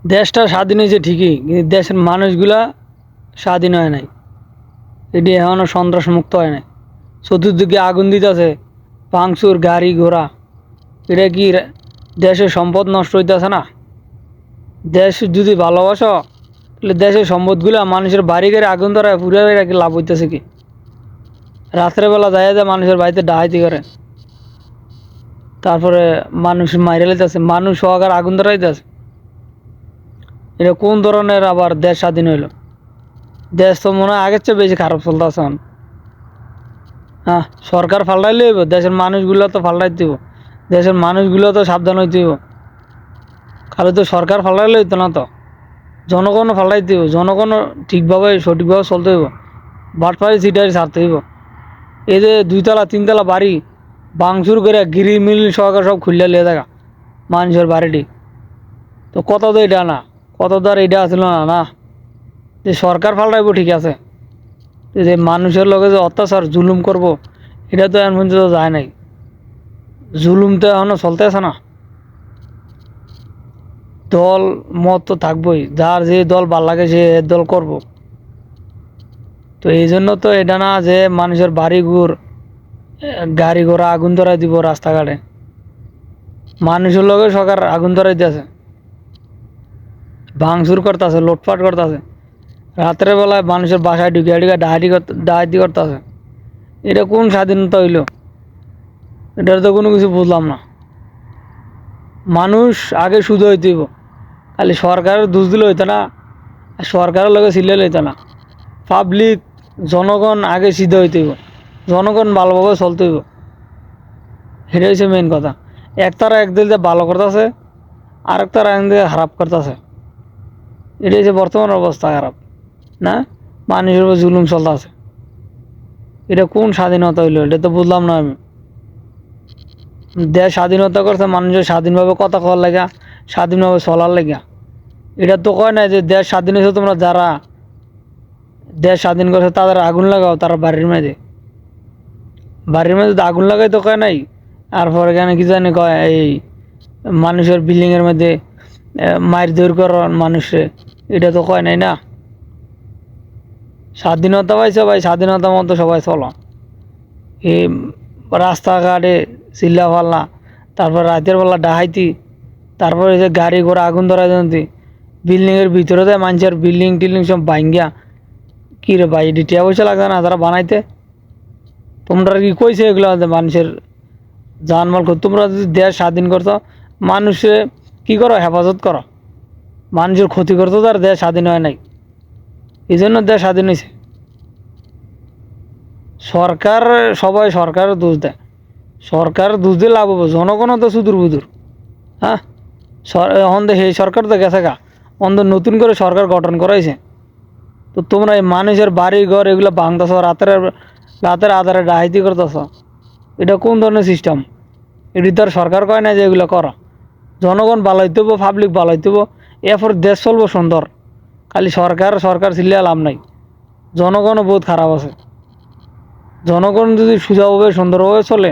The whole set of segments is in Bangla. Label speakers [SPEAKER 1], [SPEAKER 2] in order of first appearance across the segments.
[SPEAKER 1] দেশটা স্বাধীন হয়েছে ঠিকই, কিন্তু দেশের মানুষগুলা স্বাধীন হয় নাই। এটি এখনো সন্ত্রাস মুক্ত হয় নাই। চতুর্দিকে আগুন দিতেছে, ভাঙচুর, গাড়ি ঘোড়া। এটা কি দেশের সম্পদ নষ্ট হইতেছে না? দেশ যদি ভালোবাসো, তাহলে দেশের সম্পদগুলা মানুষের বাড়ি গাড়ি আগুন ধরায় পুরে রাখি লাভ হইতেছে কি? রাত্রে বেলা যায় যায় মানুষের বাড়িতে ডাহাইতি করে, তারপরে মানুষ মাইরে লাইতেছে, মানুষ সহকার আগুন ধরাইতেছে। এটা কোন ধরনের আবার দেশ স্বাধীন হইলো? দেশ তো মনে হয় আগের চেয়ে বেশি খারাপ চলতেছে এখন। হ্যাঁ, সরকার পাল্টাইলে হইব, দেশের মানুষগুলো তো পাল্টাই দিব। দেশের মানুষগুলো তো সাবধান হইতে হইব। খালি তো সরকার পাল্টাইলে হইতো না তো, জনগণও পাল্টাই দিব। জনগণও ঠিকভাবে সঠিকভাবে চলতে হইব। বাটপাড়ি সিটারি ছাড়তে হইব। এই যে 2 তলা 3 তলা বাড়ি ভাঙচুর করে গিরি মিল সহকারে সব খুললে লিয়ে দেখা মানুষের বাড়িটি। তো কত তো এটা না, কত তো আর এটা আসলো না না। যে সরকার পাল্টাইব ঠিক আছে, যে মানুষের লগে যে অত্যাচার জুলুম করব, এটা তো এখন পর্যন্ত যায় নাই। জুলুম তো এখনো চলতে আছে না। দল মত তো থাকবোই, যার যে দল ভাল লাগে সে দল করব। তো এই জন্য তো এটা না যে মানুষের বাড়ি ঘুর গাড়ি ঘোড়া আগুন ধরাই দিব রাস্তাঘাটে। মানুষের লগে সরকার আগুন ধরাই দিয়েছে, ভাঙচুর করতেছে, লুটপাট করতেছে। রাত্রে বেলায় মানুষের বাসায় ঢুকে ঢুকে ডাহাতি করতেছে। এটা কোন স্বাধীনতা হইলো? এটার তো কোনো কিছু বুঝলাম না। মানুষ আগে শুধু হইতেইব, খালি সরকারের দোষ দিলে হইতো না, আর সরকারের লগে ছিলে হইতো না। পাবলিক, জনগণ আগে সিদ্ধ হইতেইব, জনগণ ভালোভাবে চলতে হইব। সেটাই হচ্ছে মেন কথা। একতারা একদিক দিয়ে ভালো করতেছে, আরেক তারা একদিকে খারাপ করতেছে। এটাই হচ্ছে বর্তমান অবস্থা খারাপ না। মানুষের উপর জুলুম চলতেছে। এটা কোন স্বাধীনতা হইলো? এটা তো বুঝলাম না আমি। দেশ স্বাধীনতা করছে মানুষের স্বাধীনভাবে কথা কওয়ার লাগা, স্বাধীনভাবে চলার লাগা। এটা তো কয় না যে দেশ স্বাধীন হয়েছে, তোমরা যারা দেশ স্বাধীন করছে তাদের আগুন লাগাও তারা বাড়ির মাঝে। বাড়ির মাঝে তো আগুন লাগাই তো কয় নাই। আর পরে এখানে কি জানি কয় এই মানুষের বিল্ডিং এর মধ্যে মায়ের দৌড় কর মানুষে, এটা তো কয় নাই না। স্বাধীনতা পাইছে ভাই, স্বাধীনতা মতো সবাই চলো। এই রাস্তাঘাটে চিল্লা ফাল্লা, তারপর রাতের বেলা ডাহাইতি, তারপরে যে গাড়ি ঘোড়া আগুন ধরা জানতি, বিল্ডিংয়ের ভিতরে দেয় মানুষের বিল্ডিং টিল্ডিং সব ভাঙ্গিয়া। কী রে ভাই, এটি টিয়া পয়সা লাগবে না তারা বানাইতে? তোমরা কি কইছে এগুলো মানুষের জানমাল? তোমরা যদি দেশ স্বাধীন করতো, মানুষে কি করো, হেফাজত করো। মানুষের ক্ষতি করতো, তার দেশ স্বাধীন হয় নাই। এই জন্য দেশ স্বাধীন হয়েছে। সরকার, সবাই সরকারের দোষ দেয়। সরকার দোষ দিয়ে লাভ হবো, জনগণও তো সুদূর বুদুর। হ্যাঁ, এখন তো সেই সরকার তো গেছে গা, অন্ধ নতুন করে সরকার গঠন করাইছে। তো তোমরা এই মানুষের বাড়ি ঘর এগুলো ভাঙতেছ, রাতের রাতের আধারে ডাহাইতি করতেছ। এটা কোন ধরনের সিস্টেম? এটি তো আর সরকার কয় না যে এগুলো করো। জনগণ ভালো হইতে হবো, পাবলিক ভালো হইতে হবো, এরপর দেশ চলবো সুন্দর। খালি সরকার সরকার ছিলে লাভ নাই। জনগণও বহুত খারাপ আছে। জনগণ যদি সোজাভাবে সুন্দরভাবে চলে,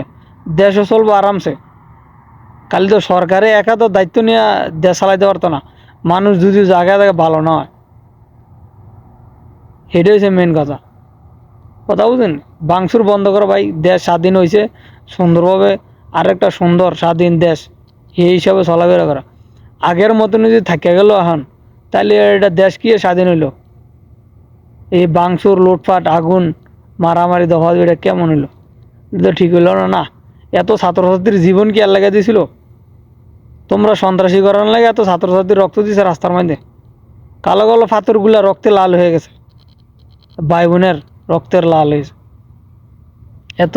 [SPEAKER 1] দেশও চলবো আরামসে। খালি তো সরকারে একা তো দায়িত্ব নিয়ে দেশ চালাইতে পারতো না, মানুষ যদি জায়গায় জায়গায় ভালো না হয়। সেটাই হচ্ছে মেন কথা। কথা বুঝেন? বাংসুর বন্ধ করো ভাই, দেশ স্বাধীন হয়েছে সুন্দরভাবে। আরেকটা সুন্দর স্বাধীন দেশ এই হিসাবে চলাফেরা করা। আগের মতন যদি থাকিয়া গেল এখন, তাহলে এটা দেশ কি স্বাধীন হইলো? এই বাংসুর, লুটপাট, আগুন, মারামারি, দফা, এটা কেমন হইলো? এটা তো ঠিক হইলো না না। এত ছাত্রছাত্রীর জীবন কি আর লাগাই দিছিল? তোমরা সন্ত্রাসী করার লাগে এত ছাত্রছাত্রীর রক্ত দিছে রাস্তার মধ্যে। কালো কালো পাথরগুলা রক্তে লাল হয়ে গেছে, ভাই বোনের রক্তের লাল হয়েছে। এত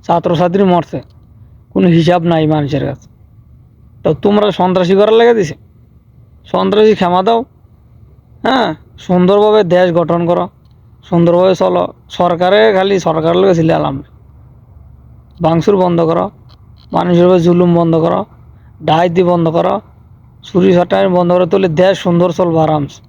[SPEAKER 1] ছাত্রছাত্রী মরছে, কোনো হিসাব নাই মানুষের কাছে। তো তোমরা সন্ত্রাসী করার লেগে দিছে? সন্ত্রাসী ক্ষমা দাও। হ্যাঁ, সুন্দরভাবে দেশ গঠন করো, সুন্দরভাবে চলো। সরকারে খালি সরকারের লোক ছিল আলাম। ভাঙচুর বন্ধ করো, মানুষের উপর জুলুম বন্ধ করো, ডাহাইতি বন্ধ করো, চুরি চাটাই বন্ধ করো, তাহলে দেশ সুন্দর চলবো আরামসে।